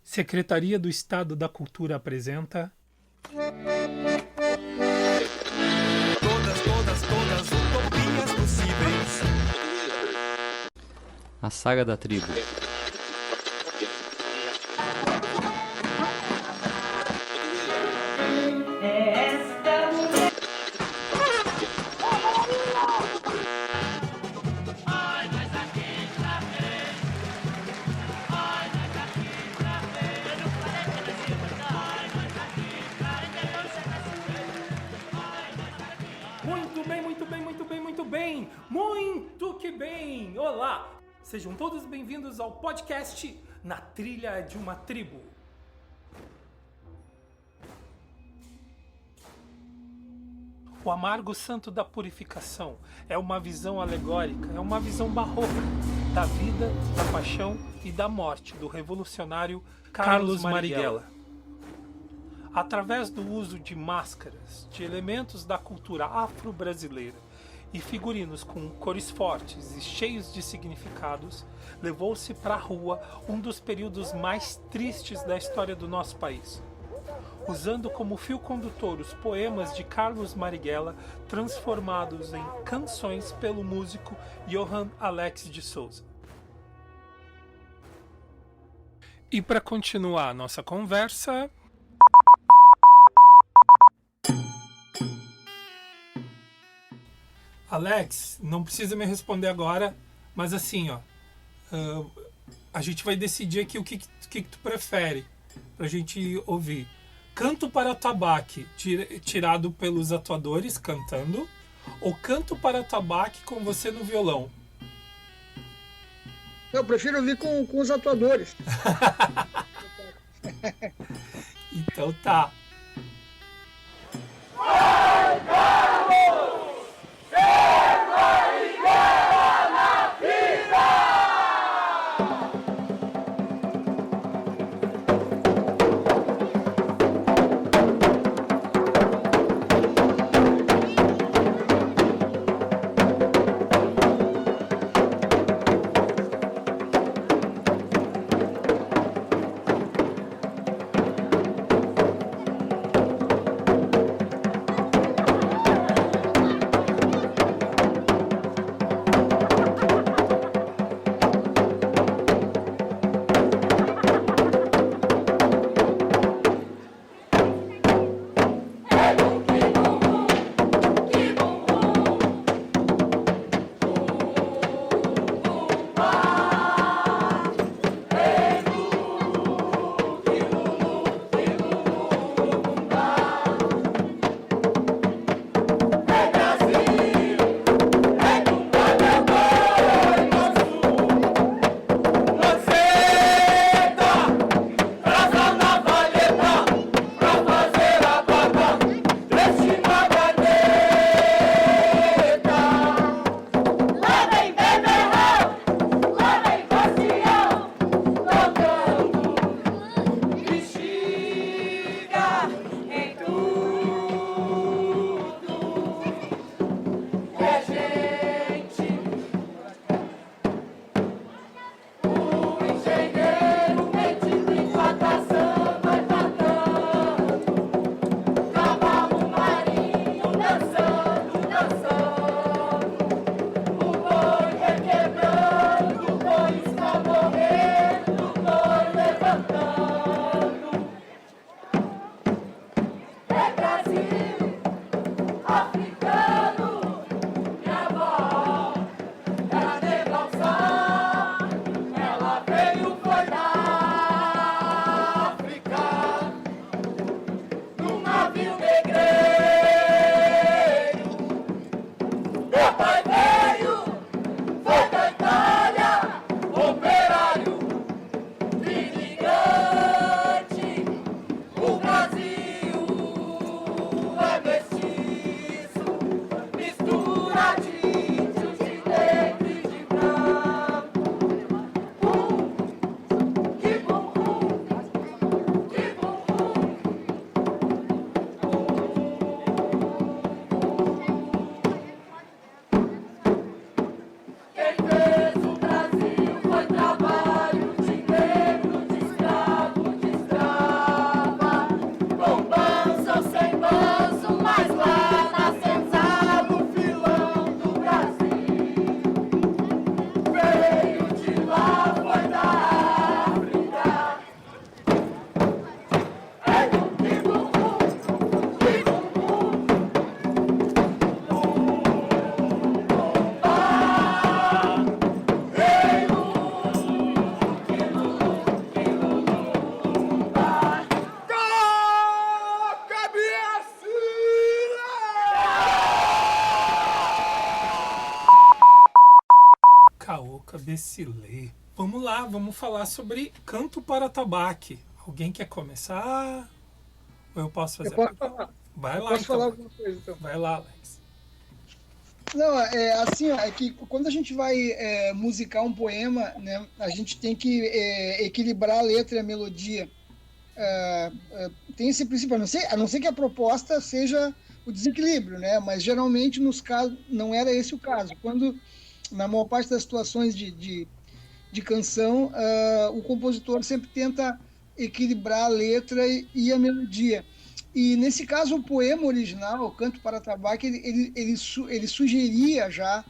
Secretaria do Estado da Cultura apresenta... Todas utopias possíveis. A Saga da Tribo. Muito que bem! Olá! Sejam todos bem-vindos ao podcast Na Trilha de uma Tribo. O amargo santo da purificação é uma visão alegórica, é uma visão barroca da vida, da paixão e da morte do revolucionário Carlos Marighella. Através do uso de máscaras, de elementos da cultura afro-brasileira e figurinos com cores fortes e cheios de significados, levou-se para a rua um dos períodos mais tristes da história do nosso país, usando como fio condutor os poemas de Carlos Marighella transformados em canções pelo músico Johann Alex de Souza. E para continuar a nossa conversa... Alex, não precisa me responder agora, mas assim, a gente vai decidir aqui o que tu prefere pra gente ouvir. Canto para tabaque, tirado pelos atuadores cantando, ou canto para tabaque com você no violão? Eu prefiro ouvir com os atuadores. Então tá. Cabecilê. Vamos lá, vamos falar sobre Canto para Atabaque. Alguém quer começar? Ou eu posso fazer? Eu posso falar. Vai lá, Posso então. falar alguma coisa, então? Vai lá, Alex. Não, é assim, ó, é que quando a gente vai musicar um poema, né, a gente tem que equilibrar a letra e a melodia. Tem esse princípio, a não ser que a proposta seja o desequilíbrio, né? Mas geralmente nos casos não era esse o caso. Quando na maior parte das situações de canção, o compositor sempre tenta equilibrar a letra e a melodia. E nesse caso, o poema original, o Canto para Atabaque, ele sugeria já,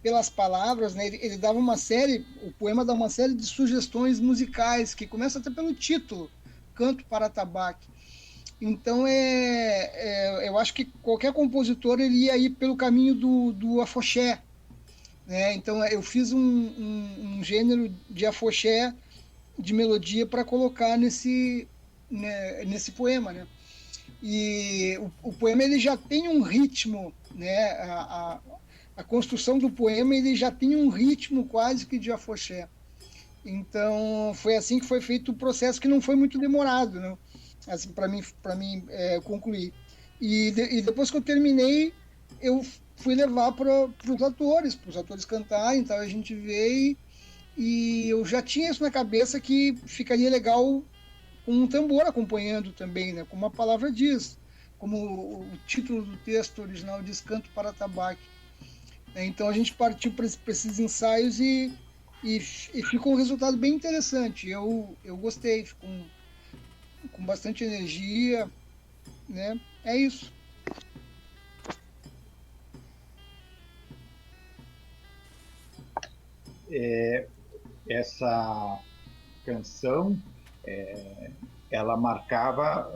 pelas palavras, né, ele dava uma série, o poema dá uma série de sugestões musicais, que começa até pelo título, Canto para Atabaque. Então, eu acho que qualquer compositor ele ia ir pelo caminho do afoxé, né? Então, eu fiz um gênero de afoxé, de melodia, para colocar nesse poema, né? E o poema ele já tem um ritmo, né? A construção do poema ele já tem um ritmo quase que de afoxé. Então foi assim que foi feito o processo, que não foi muito demorado, né? Assim, para mim concluir. E depois que eu terminei, eu fui levar para os atores cantarem, então a gente veio, e eu já tinha isso na cabeça, que ficaria legal com um tambor acompanhando também, né? Como a palavra diz, como o título do texto original diz, Canto para Atabaque. Então a gente partiu para esses ensaios e ficou um resultado bem interessante. Eu gostei, ficou com bastante energia, né? É isso. Essa canção ela marcava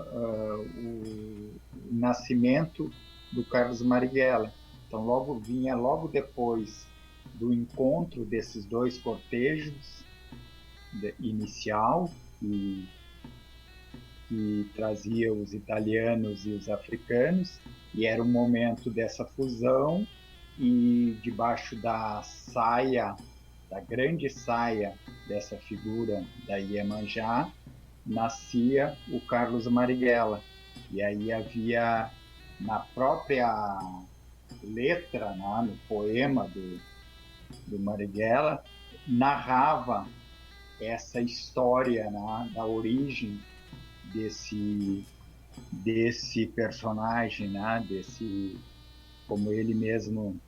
o nascimento do Carlos Marighella. Então vinha logo depois do encontro desses dois cortejos inicial, que trazia os italianos e os africanos, e era o momento dessa fusão, e debaixo da saia, da grande saia dessa figura da Iemanjá, nascia o Carlos Marighella. E aí havia, na própria letra, né, no poema do Marighella, narrava essa história, né, da origem desse personagem, né, como ele mesmo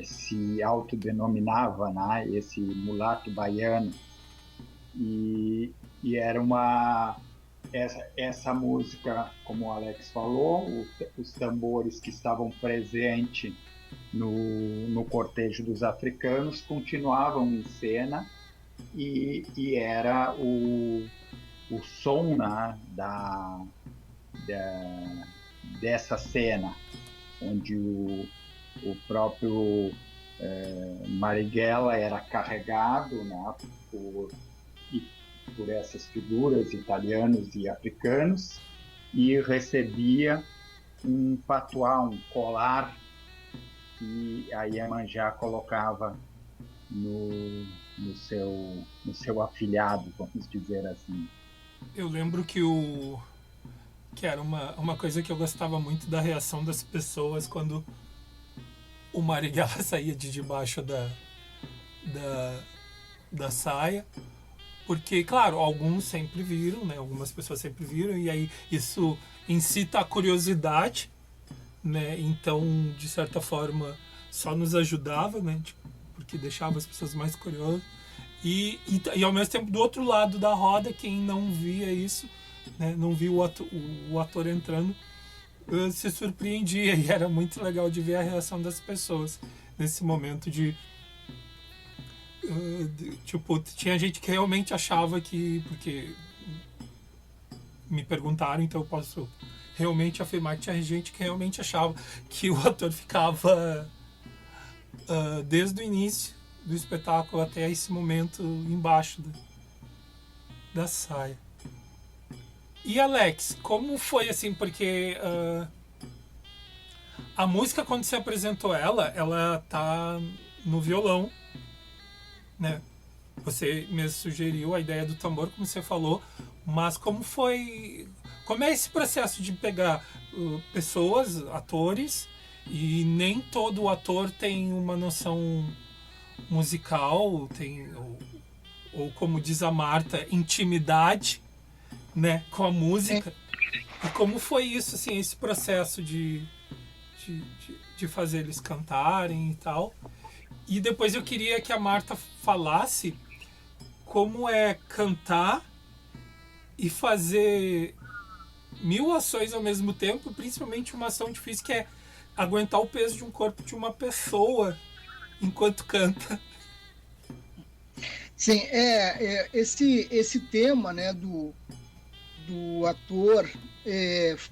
se autodenominava, né, esse mulato baiano. E era essa música, como o Alex falou, os tambores que estavam presentes no cortejo dos africanos continuavam em cena, e era o som, né, dessa cena, onde o próprio Marighella era carregado, né, por essas figuras italianos e africanos, e recebia um patuá, um colar, que a Iemanjá colocava no seu afilhado, vamos dizer assim. Eu lembro que era uma coisa que eu gostava muito da reação das pessoas quando o Marighella saía de debaixo da saia, porque, claro, alguns sempre viram, né? Algumas pessoas sempre viram, e aí isso incita a curiosidade, né? Então, de certa forma, só nos ajudava, né? Tipo, porque deixava as pessoas mais curiosas. E ao mesmo tempo, do outro lado da roda, quem não via isso, né? Não viu o ator entrando, se surpreendia, e era muito legal de ver a reação das pessoas nesse momento tipo, tinha gente que realmente achava porque me perguntaram, então eu posso realmente afirmar que tinha gente que realmente achava que o ator ficava desde o início do espetáculo até esse momento embaixo da saia. E Alex, como foi assim, porque A música, quando você apresentou ela tá no violão, né? Você mesmo sugeriu a ideia do tambor, como você falou, mas como é esse processo de pegar pessoas, atores, e nem todo ator tem uma noção musical, ou como diz a Marta, intimidade, né, com a música. E como foi isso, assim, esse processo de fazer eles cantarem e tal. E depois eu queria que a Marta falasse como é cantar e fazer 1000 ações ao mesmo tempo, principalmente uma ação difícil que é aguentar o peso de um corpo de uma pessoa enquanto canta. Sim, esse tema, né, do ator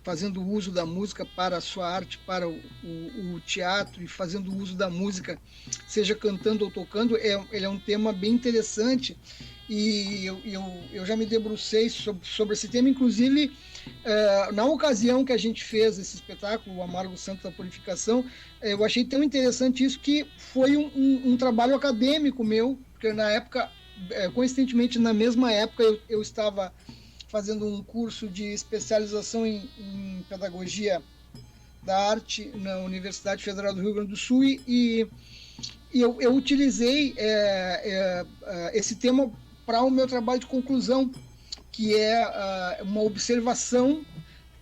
fazendo uso da música para a sua arte, para o teatro, e fazendo uso da música, seja cantando ou tocando, ele é um tema bem interessante, e eu já me debrucei sobre esse tema, inclusive na ocasião que a gente fez esse espetáculo, o Amargo Santo da Purificação, eu achei tão interessante isso que foi um trabalho acadêmico meu, porque na época, coincidentemente na mesma época, eu estava fazendo um curso de especialização em pedagogia da arte na Universidade Federal do Rio Grande do Sul, e eu utilizei esse tema para o meu trabalho de conclusão, que é uma observação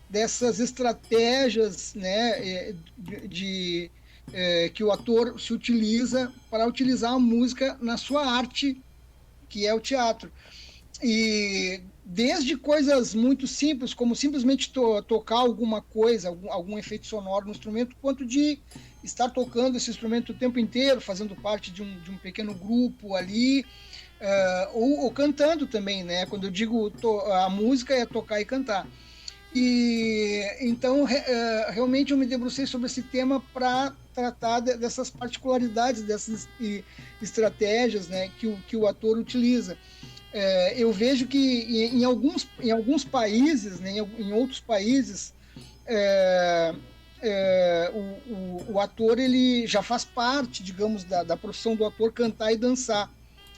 dessas estratégias, né, que o ator se utiliza para utilizar a música na sua arte, que é o teatro. E desde coisas muito simples, como simplesmente tocar alguma coisa, algum efeito sonoro no instrumento, quanto de estar tocando esse instrumento o tempo inteiro, fazendo parte de um pequeno grupo ali, ou cantando também, né? Quando eu digo a música é tocar e cantar. E então realmente eu me debrucei sobre esse tema para tratar dessas particularidades, dessas estratégias, né, que o ator utiliza. Eu vejo que em alguns países, né, em outros países, o ator ele já faz parte, digamos, da profissão do ator cantar e dançar.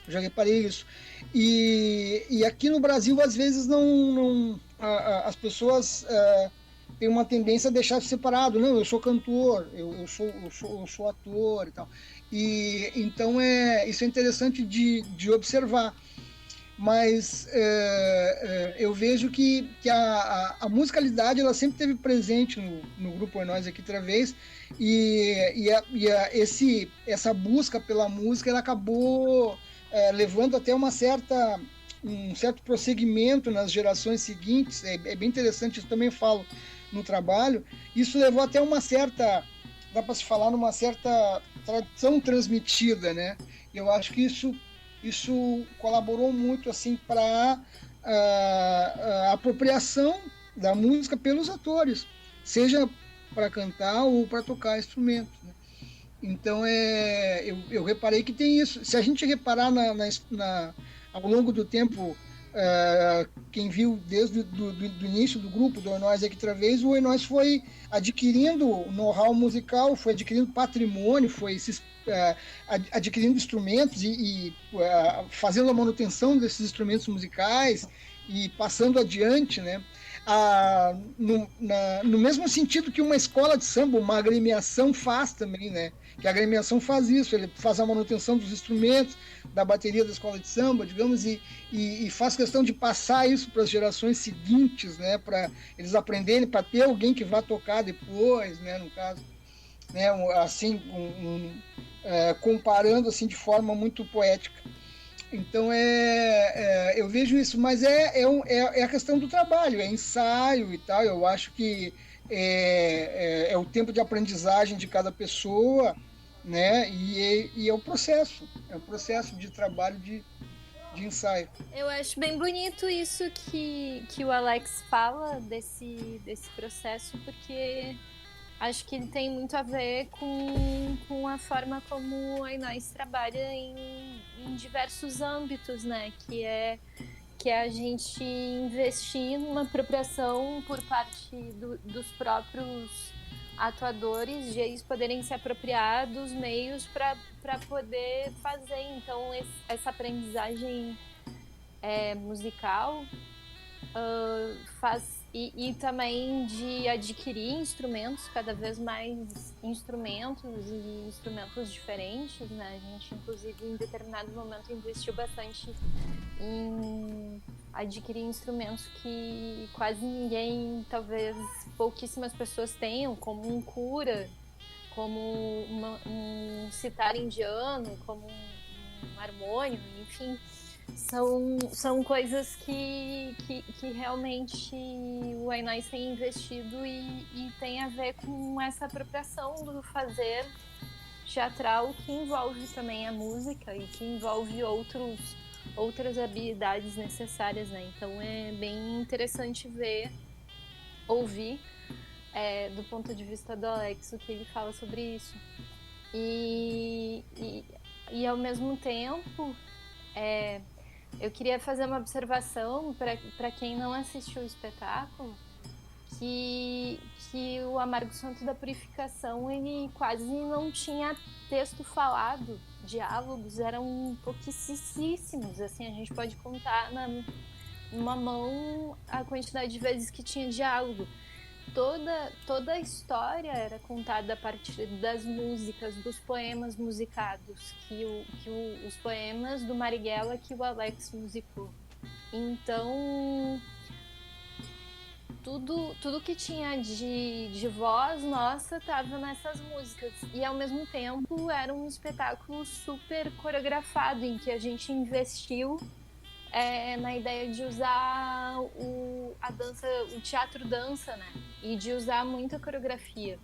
Eu já reparei isso. E aqui no Brasil, às vezes, as pessoas têm uma tendência a deixar separado. Não, eu sou cantor, eu sou ator e tal. E então isso é interessante de observar. Mas eu vejo que a musicalidade ela sempre esteve presente no grupo É Nós Aqui Outra Vez, essa busca pela música ela acabou levando até um certo prosseguimento nas gerações seguintes. É bem interessante, isso também falo no trabalho. Isso levou até dá para se falar, numa certa tradição transmitida, né? Eu acho que isso colaborou muito assim para a apropriação da música pelos atores, seja para cantar ou para tocar instrumentos, né? Então eu reparei que tem isso. Se a gente reparar ao longo do tempo, quem viu desde do início do grupo do Enóis Aqui Outra Vez, o Enóis foi adquirindo know-how musical, foi adquirindo patrimônio, foi adquirindo instrumentos e fazendo a manutenção desses instrumentos musicais e passando adiante, né? No mesmo sentido que uma escola de samba, uma agremiação faz também, né? Que a agremiação faz isso, ele faz a manutenção dos instrumentos, da bateria da escola de samba, digamos, e faz questão de passar isso para as gerações seguintes, né? Para eles aprenderem, para ter alguém que vá tocar depois, né? No caso, né? Assim, comparando assim de forma muito poética. Então eu vejo isso, mas é a questão do trabalho, é ensaio e tal. Eu acho que é o tempo de aprendizagem de cada pessoa, né? E é o processo de trabalho de ensaio. Eu acho bem bonito isso que o Alex fala desse processo, porque acho que ele tem muito a ver com a forma como a Enóis trabalha em diversos âmbitos, né? Que é a gente investir numa apropriação por parte dos próprios atuadores, de eles poderem se apropriar dos meios para poder fazer. Então, essa aprendizagem musical faz e também de adquirir instrumentos, cada vez mais instrumentos e instrumentos diferentes, né? A gente, inclusive, em determinado momento investiu bastante em adquirir instrumentos que quase ninguém, talvez pouquíssimas pessoas tenham, como um cura, como um sitar indiano, como um harmônio, enfim. São coisas que realmente o Ainais tem investido e tem a ver com essa apropriação do fazer teatral, que envolve também a música e que envolve outras habilidades necessárias, né? Então é bem interessante ouvir do ponto de vista do Alex o que ele fala sobre isso. E ao mesmo tempo eu queria fazer uma observação para quem não assistiu o espetáculo, que o Amargo Santo da Purificação, ele quase não tinha texto falado, diálogos eram pouquíssimos, assim, a gente pode contar numa mão a quantidade de vezes que tinha diálogo. Toda a história era contada a partir das músicas, dos poemas musicados, os poemas do Marighella que o Alex musicou. Então, tudo que tinha de voz nossa estava nessas músicas. E, ao mesmo tempo, era um espetáculo super coreografado, em que a gente investiu na ideia de usar a dança, o teatro dança, né? E de usar muita coreografia.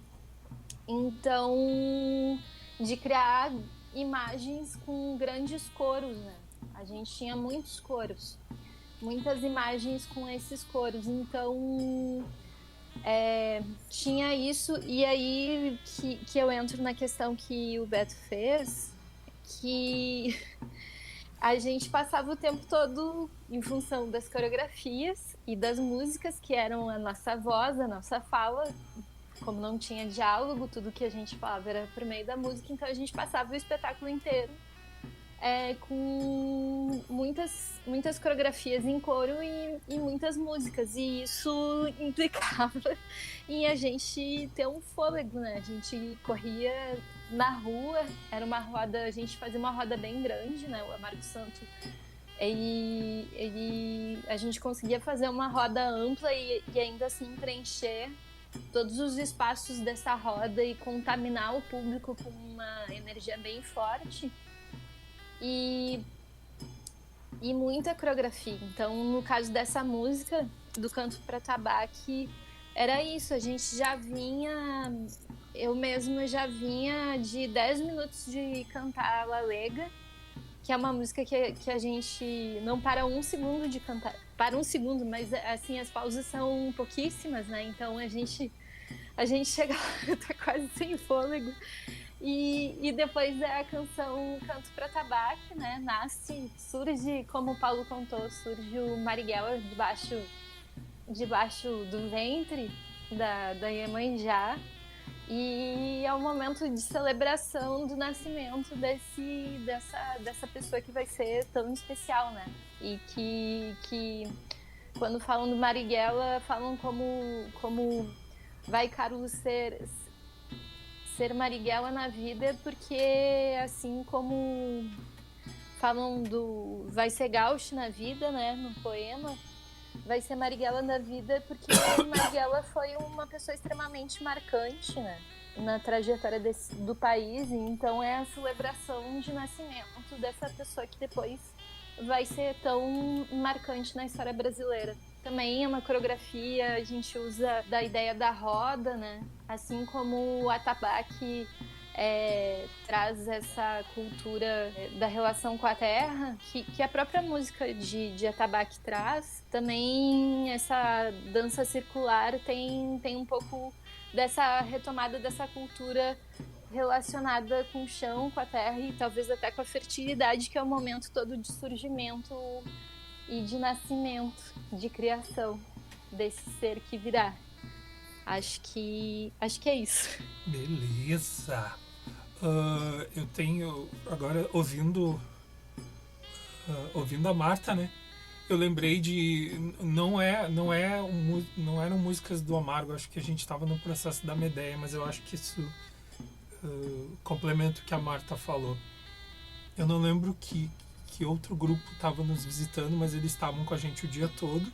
Então, de criar imagens com grandes coros, né? A gente tinha muitos coros, muitas imagens com esses coros. Então, tinha isso. E aí que eu entro na questão que o Beto fez, que a gente passava o tempo todo em função das coreografias e das músicas, que eram a nossa voz, a nossa fala. Como não tinha diálogo, tudo que a gente falava era por meio da música, então a gente passava o espetáculo inteiro com muitas coreografias em coro e muitas músicas. E isso implicava em a gente ter um fôlego, né? A gente corria na rua, era uma roda, a gente fazia uma roda bem grande, né? O Amargo Santo. A gente conseguia fazer uma roda ampla e ainda assim preencher todos os espaços dessa roda e contaminar o público com uma energia bem forte e muita coreografia. Então, no caso dessa música, do Canto para Tabaque, era isso, a gente já vinha, eu mesma já vinha de 10 minutos de cantar La Lega, que é uma música que a gente não para um segundo de cantar, para um segundo, mas assim, as pausas são pouquíssimas, né? Então a gente chega lá, tá quase sem fôlego. E depois a canção Canto para Tabaque, né? Surge, como o Paulo contou, surge o Marighella debaixo do ventre da Iemanjá. E é um momento de celebração do nascimento dessa pessoa que vai ser tão especial, né? E que quando falam do Marighella, falam como vai Carlos ser Marighella na vida, porque assim como falam do vai ser Gauch na vida, né? No poema, vai ser Marighella na vida, porque Marighella foi uma pessoa extremamente marcante, né, na trajetória do país. Então é a celebração de nascimento dessa pessoa que depois vai ser tão marcante na história brasileira. Também é uma coreografia, a gente usa da ideia da roda, né, assim como o atabaque traz essa cultura da relação com a terra, que a própria música de atabaque traz. Também essa dança circular tem um pouco dessa retomada dessa cultura relacionada com o chão, com a terra e talvez até com a fertilidade, que é o momento todo de surgimento e de nascimento, de criação desse ser que virá. Acho que é isso. Beleza. Eu tenho agora ouvindo a Marta, né? Eu lembrei de não eram músicas do Amargo. Acho que a gente estava no processo da Medeia, mas eu acho que isso complementa o que a Marta falou. Eu não lembro que outro grupo estava nos visitando, mas eles estavam com a gente o dia todo.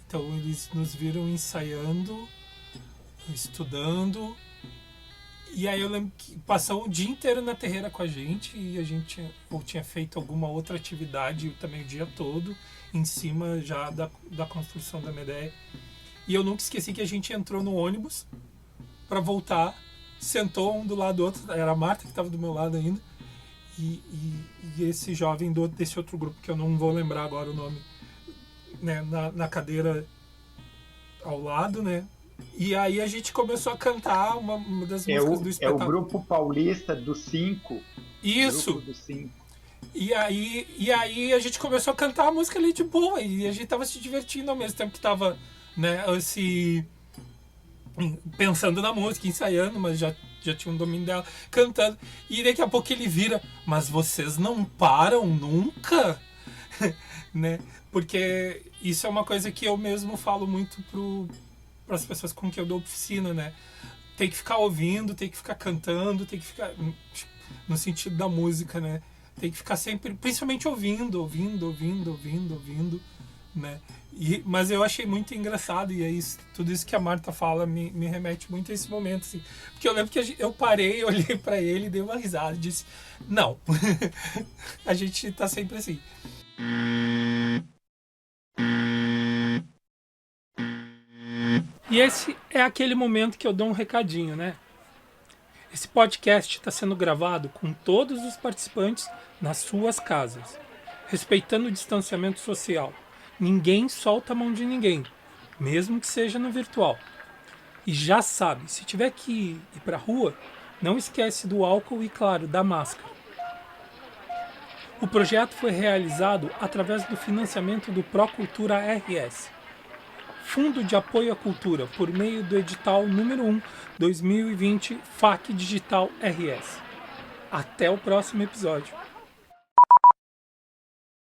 Então eles nos viram ensaiando, estudando. E aí eu lembro que passou o dia inteiro na terreira com a gente, e a gente tinha feito alguma outra atividade também o dia todo, em cima já da construção da Medeia. E eu nunca esqueci que a gente entrou no ônibus para voltar, sentou um do lado do outro, era a Marta que estava do meu lado ainda, e esse jovem desse outro grupo, que eu não vou lembrar agora o nome, né, na cadeira ao lado, né? E aí a gente começou a cantar uma das músicas do espetáculo. É o grupo paulista dos 5. Isso! Grupo dos 5. E aí a gente começou a cantar a música ali de boa, e a gente tava se divertindo ao mesmo tempo que tava, né, pensando na música, ensaiando, mas já tinha um domínio dela, cantando. E daqui a pouco ele vira, mas vocês não param nunca? Né? Porque isso é uma coisa que eu mesmo falo muito para as pessoas com quem eu dou oficina, né? Tem que ficar ouvindo, tem que ficar cantando, tem que ficar no sentido da música, né? Tem que ficar sempre, principalmente ouvindo, né? Mas eu achei muito engraçado, e é isso, tudo isso que a Marta fala me remete muito a esse momento, assim. Porque eu lembro que eu parei, olhei para ele, dei uma risada e disse, não, a gente tá sempre assim. E esse é aquele momento que eu dou um recadinho, né? Esse podcast está sendo gravado com todos os participantes nas suas casas, respeitando o distanciamento social. Ninguém solta a mão de ninguém, mesmo que seja no virtual. E já sabe, se tiver que ir para a rua, não esquece do álcool e, claro, da máscara. O projeto foi realizado através do financiamento do Procultura RS, Fundo de Apoio à Cultura, por meio do edital número 1, 2020, FAC Digital RS. Até o próximo episódio.